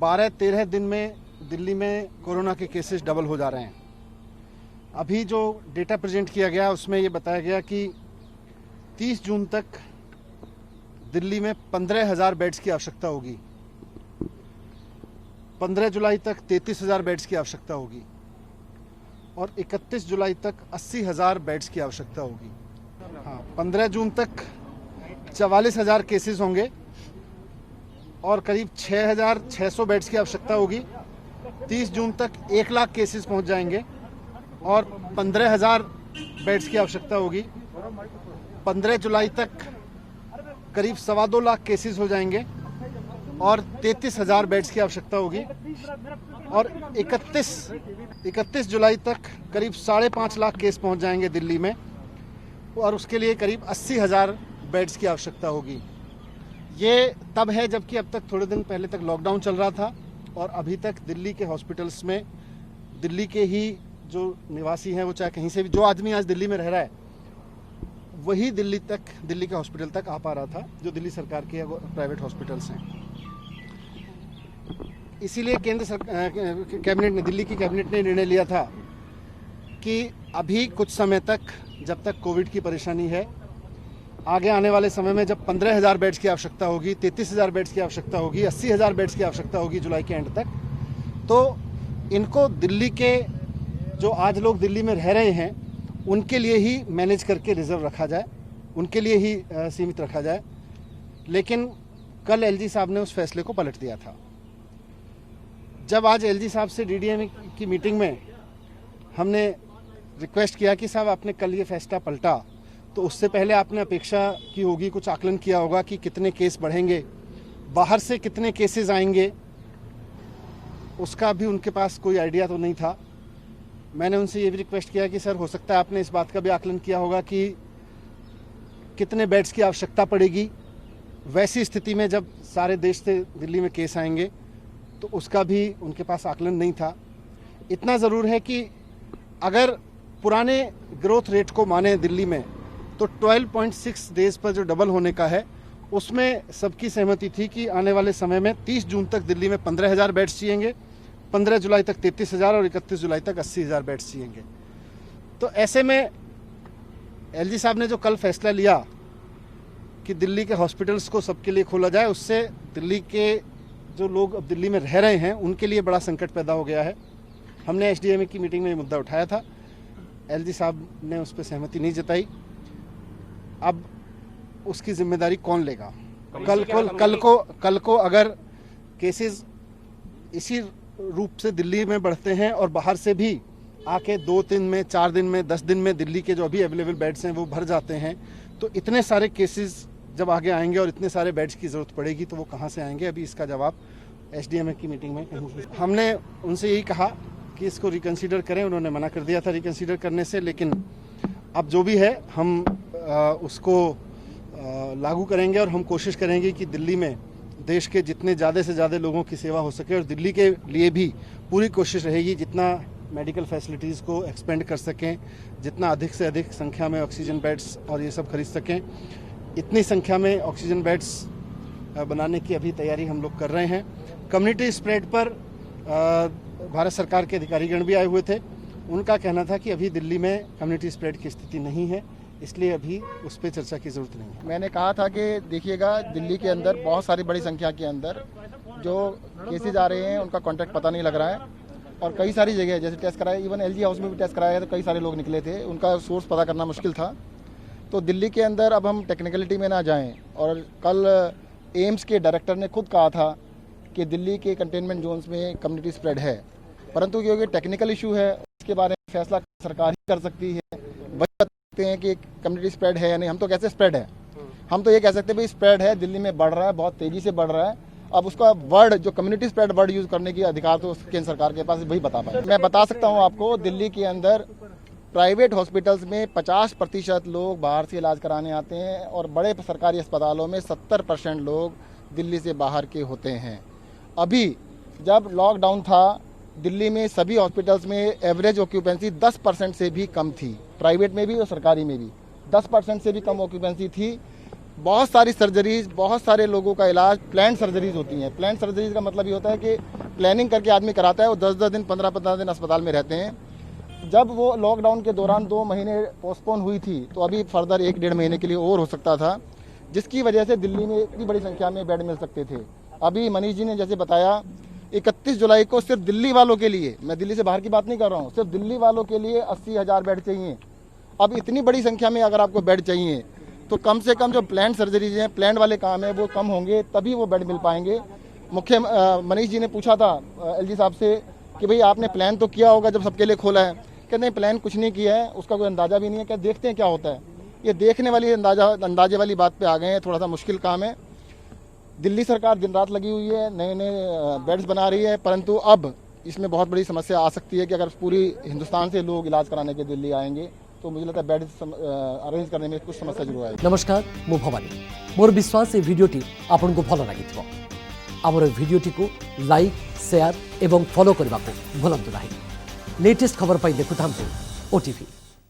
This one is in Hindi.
12-13 दिन में दिल्ली में कोरोना के केसेस डबल हो जा रहे हैं। अभी जो डेटा प्रेजेंट किया गया उसमें ये बताया गया कि 30 जून तक दिल्ली में 15,000 बेड्स की आवश्यकता होगी, 15 जुलाई तक 33,000 बेड्स की आवश्यकता होगी और 31 जुलाई तक 80,000 बेड्स की आवश्यकता होगी। हाँ, 15 जून तक 44,000 केसेस होंगे और करीब 6,600 बेड्स की आवश्यकता होगी। 30 जून तक 1 लाख केसेस पहुंच जाएंगे और 15,000 बेड्स की आवश्यकता होगी। 15 जुलाई तक करीब 2.25 लाख केसेस हो जाएंगे और 33,000 बेड्स की आवश्यकता होगी और 31 जुलाई तक करीब 5.5 लाख केस पहुंच जाएंगे दिल्ली में और उसके लिए करीब 80,000 बेड्स की आवश्यकता होगी। ये तब है जबकि अब तक थोड़े दिन पहले तक लॉकडाउन चल रहा था और अभी तक दिल्ली के हॉस्पिटल्स में दिल्ली के ही जो निवासी हैं, वो चाहे कहीं से भी, जो आदमी आज दिल्ली में रह रहा है वही दिल्ली के हॉस्पिटल तक आ पा रहा था, जो दिल्ली सरकार के प्राइवेट हॉस्पिटल्स हैं। इसीलिए दिल्ली की कैबिनेट ने निर्णय लिया था कि अभी कुछ समय तक, जब तक कोविड की परेशानी है, आगे आने वाले समय में जब 15,000 बेड्स की आवश्यकता होगी, 33,000 बेड्स की आवश्यकता होगी, 80,000 बेड्स की आवश्यकता होगी जुलाई के एंड तक, तो इनको दिल्ली के जो आज लोग दिल्ली में रह रहे हैं उनके लिए ही मैनेज करके रिजर्व रखा जाए, उनके लिए ही सीमित रखा जाए। लेकिन कल एलजी साहब ने उस फैसले को पलट दिया था। जब आज एलजी साहब से डीडीएम की मीटिंग में हमने रिक्वेस्ट किया कि साहब आपने कल ये फैसला पलटा, तो उससे पहले आपने अपेक्षा की होगी, कुछ आकलन किया होगा कि कितने केस बढ़ेंगे, बाहर से कितने केसेस आएंगे, उसका भी उनके पास कोई आइडिया तो नहीं था। मैंने उनसे ये भी रिक्वेस्ट किया कि सर, हो सकता है आपने इस बात का भी आकलन किया होगा कि कितने बेड्स की आवश्यकता पड़ेगी वैसी स्थिति में जब सारे देश से दिल्ली में केस आएंगे, तो उसका भी उनके पास आकलन नहीं था। इतना ज़रूर है कि अगर पुराने ग्रोथ रेट को माने दिल्ली में, तो 12.6 डेज पर जो डबल होने का है उसमें सबकी सहमति थी कि आने वाले समय में 30 जून तक दिल्ली में 15,000 बेड्स चाहिएंगे, 15 जुलाई तक 33,000 और 31 जुलाई तक 80,000 बेड्स चाहिएंगे। तो ऐसे में एलजी साहब ने जो कल फैसला लिया कि दिल्ली के हॉस्पिटल्स को सबके लिए खोला जाए, उससे दिल्ली के जो लोग अब दिल्ली में रह रहे हैं उनके लिए बड़ा संकट पैदा हो गया है। हमने एसडीएमए की मीटिंग में ये मुद्दा उठाया था, एलजी साहब ने उस पर सहमति नहीं जताई। अब उसकी जिम्मेदारी कौन लेगा? कल को अगर केसेस इसी रूप से दिल्ली में बढ़ते हैं और बाहर से भी आके 2 दिन में, 4 दिन में, 10 दिन में दिल्ली के जो अभी अवेलेबल बेड्स हैं वो भर जाते हैं, तो इतने सारे केसेस जब आगे आएंगे और इतने सारे बेड्स की ज़रूरत पड़ेगी तो वो कहाँ से आएंगे? अभी इसका जवाब एसडीएमए की मीटिंग में हमने उनसे यही कहा कि इसको रिकंसीडर करें। उन्होंने मना कर दिया था रिकंसीडर करने से, लेकिन अब जो भी है हम उसको लागू करेंगे और हम कोशिश करेंगे कि दिल्ली में देश के जितने ज़्यादा से ज़्यादा लोगों की सेवा हो सके और दिल्ली के लिए भी पूरी कोशिश रहेगी जितना मेडिकल फैसिलिटीज़ को एक्सपेंड कर सकें, जितना अधिक से अधिक संख्या में ऑक्सीजन बेड्स और ये सब खरीद सकें। इतनी संख्या में ऑक्सीजन बेड्स बनाने की अभी तैयारी हम लोग कर रहे हैं। कम्युनिटी स्प्रेड पर भारत सरकार के अधिकारीगण भी आए हुए थे। उनका कहना था कि अभी दिल्ली में कम्युनिटी स्प्रेड की स्थिति नहीं है, इसलिए अभी उस पर चर्चा की ज़रूरत नहीं है। मैंने कहा था कि देखिएगा, दिल्ली के अंदर बहुत सारी बड़ी संख्या के अंदर जो केसेज आ रहे हैं उनका कॉन्टैक्ट पता नहीं लग रहा है और कई सारी जगह जैसे टेस्ट कराए, इवन एलजी हाउस में भी टेस्ट कराया गया तो कई सारे लोग निकले थे, उनका सोर्स पता करना मुश्किल था। तो दिल्ली के अंदर अब हम टेक्निकलिटी में ना जाएं, और कल एम्स के डायरेक्टर ने खुद कहा था कि दिल्ली के कंटेनमेंट जोन्स में कम्युनिटी स्प्रेड है, परंतु क्योंकि टेक्निकल इशू है इसके बारे में फैसला सरकार ही कर सकती है। बता सकते हैं कि कम्युनिटी स्प्रेड है या नहीं, हम तो कैसे स्प्रेड है, हम तो ये कह सकते हैं भाई स्प्रेड है, दिल्ली में बढ़ रहा है, बहुत तेजी से बढ़ रहा है। अब उसका वर्ड जो कम्युनिटी स्प्रेड वर्ड यूज करने की अधिकार तो केंद्र सरकार के पास वही बता पाए। मैं बता सकता हूँ आपको, दिल्ली के अंदर प्राइवेट हॉस्पिटल्स में 50% लोग बाहर से इलाज कराने आते हैं और बड़े सरकारी अस्पतालों में 70% लोग दिल्ली से बाहर के होते हैं। अभी जब लॉकडाउन था दिल्ली में सभी हॉस्पिटल्स में एवरेज ऑक्यूपेंसी 10% से भी कम थी, प्राइवेट में भी और सरकारी में भी 10% से भी कम ऑक्यूपेंसी थी। बहुत सारी सर्जरीज, बहुत सारे लोगों का इलाज प्लान सर्जरीज होती हैं। प्लान सर्जरीज का मतलब ये होता है कि प्लानिंग करके आदमी कराता है, वो 10-10 दिन 15-15 दिन अस्पताल में रहते हैं। जब वो लॉकडाउन के दौरान 2 महीने पोस्टपोन हुई थी, तो अभी फर्दर 1-1.5 महीने के लिए और हो सकता था, जिसकी वजह से दिल्ली में इतनी बड़ी संख्या में बेड मिल सकते थे। अभी मनीष जी ने जैसे बताया 31 जुलाई को सिर्फ दिल्ली वालों के लिए, मैं दिल्ली से बाहर की बात नहीं कर रहा हूँ, सिर्फ दिल्ली वालों के लिए 80,000 बेड चाहिए। अब इतनी बड़ी संख्या में अगर आपको बेड चाहिए तो कम से कम जो प्लान सर्जरीज हैं, प्लान वाले काम है, वो कम होंगे, तभी वो बेड मिल पाएंगे। मनीष जी ने पूछा था एलजी साहब से कि भाई आपने प्लान तो किया होगा जब सबके लिए खोला है। कहते नहीं, प्लान कुछ नहीं किया है, उसका कोई अंदाजा भी नहीं है, क्या देखते हैं क्या होता है। ये देखने वाली अंदाजे वाली बात पे आ गए हैं, थोड़ा सा मुश्किल काम है। दिल्ली सरकार दिन रात लगी हुई है, नए नए बेड्स बना रही है, परंतु अब इसमें बहुत बड़ी समस्या आ सकती है कि अगर पूरी हिंदुस्तान से लोग इलाज कराने के दिल्ली आएंगे तो मुझे लगता है बेड अरेंज करने में कुछ समस्या जरूर आएगी। नमस्कार, मु भवानी। मोर विश्वास ये वीडियोटी आपन को भल लगी। आमर वीडियोटी को लाइक, शेयर एवं फॉलो करने को भूलु नहीं। लेटेस्ट खबर पाई देखुता ओटीवी।